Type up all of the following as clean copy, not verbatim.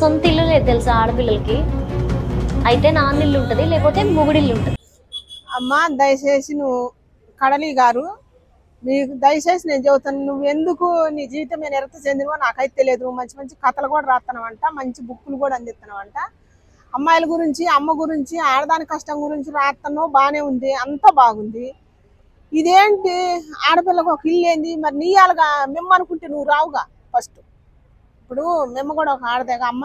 సొంత ఇల్లు లేదు తెలుసా ఆడపిల్లలకి. అయితే నాన్న ఇల్లు ఉంటుంది, లేకపోతే మొగుడిల్లు ఉంటుంది. అమ్మా దయచేసి నువ్వు కడలి గారు, నీకు దయచేసి నేను చెబుతాను, నువ్వు ఎందుకు నీ జీవితం నేను ఎరత చెందినవో నాకైతే తెలియదు. నువ్వు మంచి మంచి కథలు కూడా రాస్తున్నావంట, మంచి బుక్కులు కూడా అందిస్తున్నావంట. అమ్మాయిల గురించి, అమ్మ గురించి, ఆడదాని కష్టం గురించి రాస్తున్నావు, బాగానే ఉంది, అంతా బాగుంది. ఇదేంటి ఆడపిల్లకు ఒక ఇల్లు ఏంది మరి? నీ అలాగా మేము అనుకుంటే నువ్వు రావుగా. ఫస్ట్ ఇప్పుడు మేము కూడా ఒక ఆడదేగా అమ్మ.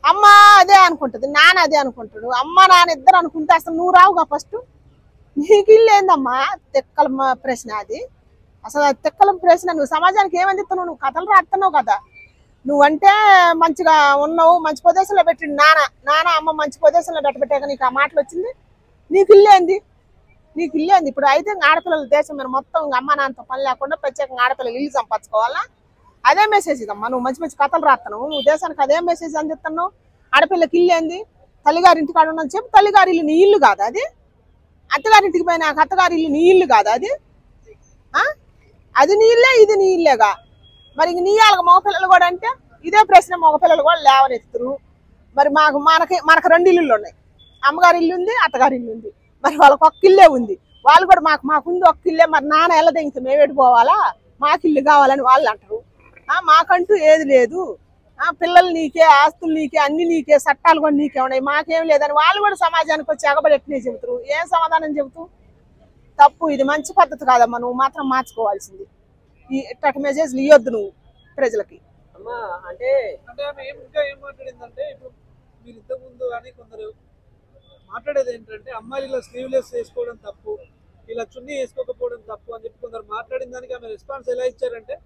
అమ్మ అదే అనుకుంటుంది, నాన్న అదే అనుకుంటాడు, అమ్మ నాన్న ఇద్దరు అనుకుంటే అసలు నువ్వు రావుగా. ఫస్ట్ నీకు ఇల్లు ఏందమ్మా? తెక్కల ప్రశ్న అది. అసలు తెక్కల ప్రశ్న. నువ్వు సమాజానికి ఏమందిస్తున్నావు? నువ్వు కథలు రాస్తున్నావు కదా. నువ్వంటే మంచిగా ఉన్నావు, మంచి ప్రదేశంలో పెట్టిండు నాన్న అమ్మ మంచి ప్రదేశంలో పెట్టాక నీకు ఆ మాటలు వచ్చింది. నీకు ఇల్లు ఏంది? నీకు ఇల్లు ఏంది? ఇప్పుడు అయితే ఆడపిల్లల దేశం మీద మొత్తం అమ్మ నాన్నతో పని లేకుండా ప్రత్యేకంగా ఆడపిల్లలు ఇల్లు సంపాదించుకోవాలా? అదే మెసేజ్ ఇదమ్మా. నువ్వు మంచి మంచి కథలు రాస్తున్నావు, నువ్వు దేశానికి అదే మెసేజ్ అందిస్తున్నావు. ఆడపిల్లకి ఇల్లు ఏంది? తల్లిగారింటి కాడ ఉన్నది చెప్పి. తల్లిగారి ఇల్లు నీ ఇల్లు కాదా అది? అత్తగారింటికి పోయినా అత్తగారి ఇల్లు నీ ఇల్లు కాదా అది? అది నీ ఇల్లే, ఇది నీ ఇల్లేగా. మరి ఇంక నీ వాళ్ళకి మగపిల్లలు కూడా అంటే ఇదే ప్రశ్న మగపిల్లలు కూడా లేవనెత్తురు. మరి మనకు రెండు ఇల్లులు ఉన్నాయి. అమ్మగారి ఇల్లు ఉంది, అత్తగారి ఇల్లు ఉంది. మరి వాళ్ళకి ఒక్క ఇల్లే ఉంది. వాళ్ళు కూడా మాకుంది ఒక్క ఇల్లే, మరి నాన్న ఎలా ఇంక మేము పెట్టుకోవాలా, మాకు ఇల్లు కావాలని వాళ్ళు అంటారు. మాకంటూ ఏది లేదు, పిల్లలు నీకే, ఆస్తులు నీకే, అన్ని నీకే, చట్టాలు కూడా నీకే ఉన్నాయి, మాకేం లేదని వాళ్ళు కూడా సమాజానికి వచ్చి ఎగబడెట్టినే చెబుతారు. ఏం సమాధానం చెబుతూ? తప్పు. ఇది మంచి పద్ధతి కాదమ్మా. నువ్వు మాత్రం మార్చుకోవాల్సింది. ఇట్టటి మెసేజ్లు ఇవ్వద్దు నువ్వు ప్రజలకి. అంటే ఇంకా ఏం మాట్లాడిందంటే, ఇప్పుడు మీరు ఇంతకుముందు కానీ కొందరు మాట్లాడేది ఏంటంటే అమ్మాయిలు ఇలా స్లీవ్లెస్ వేసుకోవడం తప్పు, ఇలా చున్నీ వేసుకోకపోవడం తప్పు అని చెప్పి కొందరు మాట్లాడిన దానికి ఆమె రెస్పాన్స్ ఎలా ఇచ్చారంటే,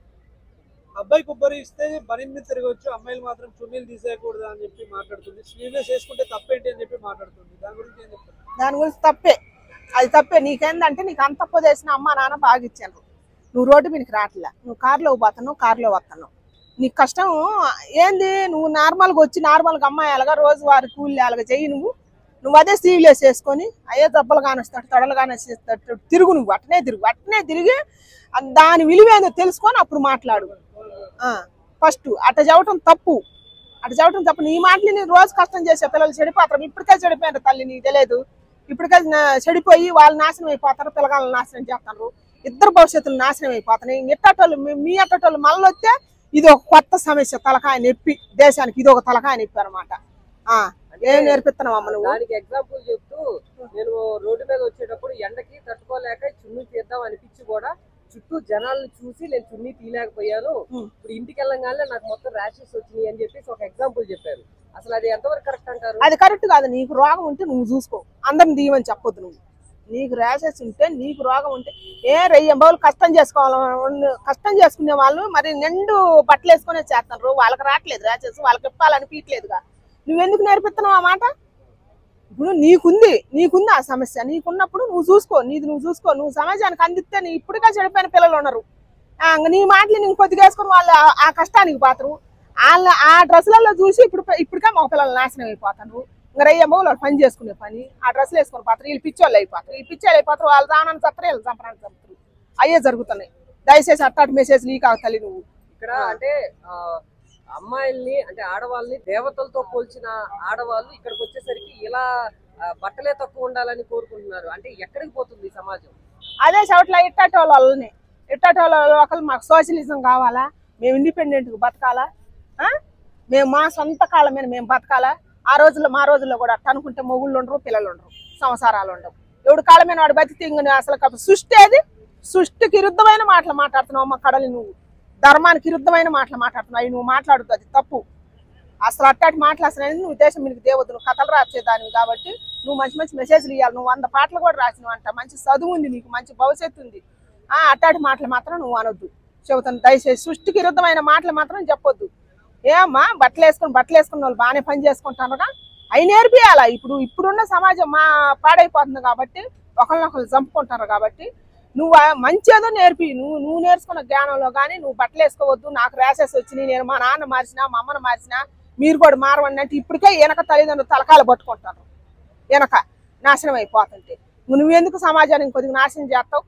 అబ్బాయి కొబ్బరి ఇస్తే బనీన్ మీద తిరగవచ్చు, అమ్మాయిలు మాత్రం చున్నీలు తీసేయకూడదు అని చెప్పి మాట్లాడుతుంది. స్లీవ్లెస్ వేసుకుంటే తప్పేంటి అని చెప్పి మాట్లాడుతుంది. దాని గురించి ఏం చెప్తారు? దాని గురించి తప్పే, అది తప్పే. నీకేందంటే నీకు అంత తప్పు చేసిన అమ్మ నాన్న బాగా ఇచ్చాను. నువ్వు రోడ్డు మీదకి రావట్లే, నువ్వు కారులో పోతున్నావు, కారులో వస్తున్నావు. నీకు కష్టం ఏంది? నువ్వు నార్మల్గా వచ్చి నార్మల్గా అమ్మాయి అలాగా రోజువారి కూలి అలాగా చెయ్యి. నువ్వు అదే స్లీవ్లెస్ వేసుకొని అయ్యే దెబ్బలు కానిస్తాడు, తొడలు కానిస్తాడు, తిరుగు. నువ్వు అట్నే తిరిగి దాని విలువేందో తెలుసుకొని అప్పుడు మాట్లాడు. ఫస్ట్ అట్ట చెప్పటం తప్పు, నీ మాటలు నేను రోజు కష్టం చేసే పిల్లలు చెడిపోతారు. ఇప్పటికే చెడిపోయారు తల్లి, నీకు తెలియదు. ఇప్పటికే చెడిపోయి వాళ్ళు నాశనం అయిపోతారు, పిల్లగాళ్ళని నాశనం చేస్తారు, ఇద్దరు భవిష్యత్తులు నాశనం అయిపోతున్నాయి. ఎట్టటోళ్ళు మీ అట్టటోళ్ళు మళ్ళీ వస్తే ఇది ఒక కొత్త సమస్య, తలకాయ నొప్పి. దేశానికి ఇది ఒక తలకాయ నొప్పి అనమాట. ఏం నేర్పిస్తున్నావు అమ్మ నువ్వు? దానికి ఎగ్జాంపుల్ చెప్తూ, నేను రోడ్డు మీద వచ్చేటప్పుడు ఎండకి తట్టుకోలేక చున్నీ తీద్దాం అనిపించి కూడా చుట్టూ జనాలను చూసి నేను చున్నీ తీయలేకపోయాను. ఇప్పుడు ఇంటికి వెళ్ళగానే నాకు మొత్తం ర్యాషెస్ వచ్చినాయి అని చెప్పేసి ఒక ఎగ్జాంపుల్ చెప్పారు. అసలు అది ఎంతవరకు కరెక్ట్ అంటారు? అది కరెక్ట్ కాదు. నీకు రోగం ఉంటే నువ్వు చూసుకో, అందరిని తీయమని చెప్పొద్దు. నువ్వు నీకు ర్యాషెస్ ఉంటే, నీకు రోగం ఉంటే రెయ్యంబావులు కష్టం చేసుకునే వాళ్ళు మరి నిండు బట్టలు వేసుకునే చేస్తున్నారు. వాళ్ళకి రావట్లేదు ర్యాషెస్, వాళ్ళకి ఇప్పాలనిపించట్లేదుగా. నువ్వెందుకు నేర్పిస్తున్నావు ఆ మాట? ఇప్పుడు నీకుంది ఆ సమస్య. నీకున్నప్పుడు నువ్వు చూసుకో, నువ్వు చూసుకో. నువ్వు సమాజానికి అందిస్తే నీ ఇప్పటికే చెడిపోయిన పిల్లలు ఉన్నారు. నీ మాటలు నేను కొద్దిగా వేసుకొని వాళ్ళు ఆ కష్టానికి పోతారు. వాళ్ళ ఆ డ్రెస్సులలో చూసి ఇప్పటికే మగ పిల్లలు నాశనం అయిపోతారు. ఇంకా రయ్యమ్మ వాళ్ళు పని చేసుకునే పని ఆ డ్రెస్సులు వేసుకొని పోతారు. వీళ్ళు పిచ్చోళ్ళు అయిపోతారు. వాళ్ళు రానని చస్తారు, వీళ్ళు చంపడానికి చంపుతారు. అయ్యే జరుగుతున్నాయి. దయచేసి అట్టాటి మెసేజ్ లీక్ తల్లి నువ్వు. ఇక్కడ అంటే అమ్మాయిల్ని, అంటే ఆడవాళ్ళని దేవతలతో పోల్చిన ఆడవాళ్ళు ఇక్కడికి వచ్చేసరికి ఇలా బట్టలే తక్కువ ఉండాలని కోరుకుంటున్నారు. అంటే ఎక్కడికి పోతుంది సమాజం? అదే చోట్ల ఇట్టటోళ్ళని ఒకళ్ళు మాకు సోషలిజం కావాలా, మేము ఇండిపెండెంట్గా బతకాలా, మేము మా సొంత కాళ్ళ మీద మేము బతకాలా. మా రోజుల్లో కూడా అట్ట అనుకుంటే మొగుళ్ళు ఉండరు, పిల్లలు ఉండరు, సంసారాలు ఉండవు. ఎవడు కాళ్ళ మీద వాడు బతికి అసలు సృష్టి అది. సృష్టికి విరుద్ధమైన మాటలు మాట్లాడుతున్నావు అమ్మ కడలి. నువ్వు ధర్మానికి విరుద్ధమైన మాటలు మాట్లాడుతున్నావు. అవి నువ్వు మాట్లాడుతూ అది తప్పు. అసలు అట్టాటి మాటలు అసలు నువ్వు దేశం మీకు దేవద్దు. నువ్వు కథలు రాసేదానివి కాబట్టి నువ్వు మంచి మంచి మెసేజ్లు ఇవ్వాలి. నువ్వు 100 పాటలు కూడా రాసినవు అంట. మంచి చదువు ఉంది నీకు, మంచి భవిష్యత్తు ఉంది. అట్టాటి మాటలు మాత్రం నువ్వు అనొద్దు చెబుతాను. దయచేసి సృష్టికి విరుద్ధమైన మాటలు మాత్రం చెప్పొద్దు. ఏమ్మా బట్టలు వేసుకున్న వాళ్ళు బాగానే పని చేసుకుంటారుగా, అవి నేర్పియాలా. ఇప్పుడున్న సమాజం పాడైపోతుంది కాబట్టి ఒకరినొకరు చంపుకుంటారు కాబట్టి నువ్వు మంచి ఏదో నేర్పి. నువ్వు నేర్చుకున్న జ్ఞానంలో కానీ నువ్వు బట్టలు వేసుకోవద్దు. నాకు ర్యాషెస్ వచ్చినాయి, నేను మా నాన్న మార్చినా, మా అమ్మను మార్చినా, మీరు కూడా మారవండి అంటే ఇప్పటికే వెనక తల్లిదండ్రులు తలకాలు పట్టుకుంటారు. వెనక నాశనం అయిపోతుంటే నువ్వెందుకు సమాజానికి కొద్దిగా నాశనం చేస్తావు?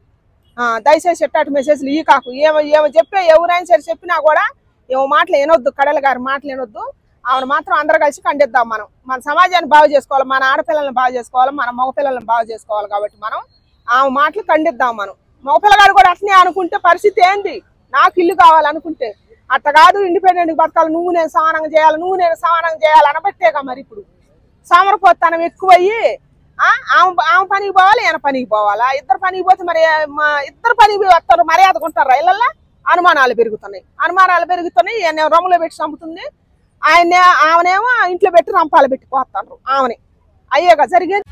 దయచేసి ఎట్టాటి మెసేజ్లు ఈ కాకు. ఏమో చెప్పే ఎవరైనా సరే చెప్పినా కూడా ఏమో మాటలు వినొద్దు, కడల గారి మాటలు వినొద్దు. ఆమెను మాత్రం అందరు కలిసి ఖండిద్దాం. మనం మన సమాజాన్ని బాగు చేసుకోవాలి, మన ఆడపిల్లల్ని బాగు చేసుకోవాలి, మన మగపిల్లల్ని బాగు చేసుకోవాలి. కాబట్టి మనం ఆమె మాటలు ఖండిద్దాం. మనం మగపిల్లగాడు కూడా అట్నే అనుకుంటే పరిస్థితి ఏంది? నాకు ఇల్లు కావాలనుకుంటే అట్ట కాదు, ఇండిపెండెంట్ బతకాలి, నువ్వు నేను సమానంగా చేయాలి, నువ్వు నేను సమానంగా చేయాలి అనబట్టేగా. మరి ఇప్పుడు సోమరపోతనం ఎక్కువయ్యి ఆమె పనికి పోవాలి, ఈయన పనికి పోవాలా? ఇద్దరు పనికి పోతే మరి ఇద్దరు పనికి పోయి వస్తారు, మర్యాదగా ఉంటారా ఇళ్ళల్లో? అనుమానాలు పెరుగుతున్నాయి. ఈయన రొమ్మలో పెట్టి చంపుతుంది, ఆమెనేమో ఇంట్లో పెట్టి రంపాలు పెట్టి పోతారు ఆమెని. అయ్యేగా జరిగేది.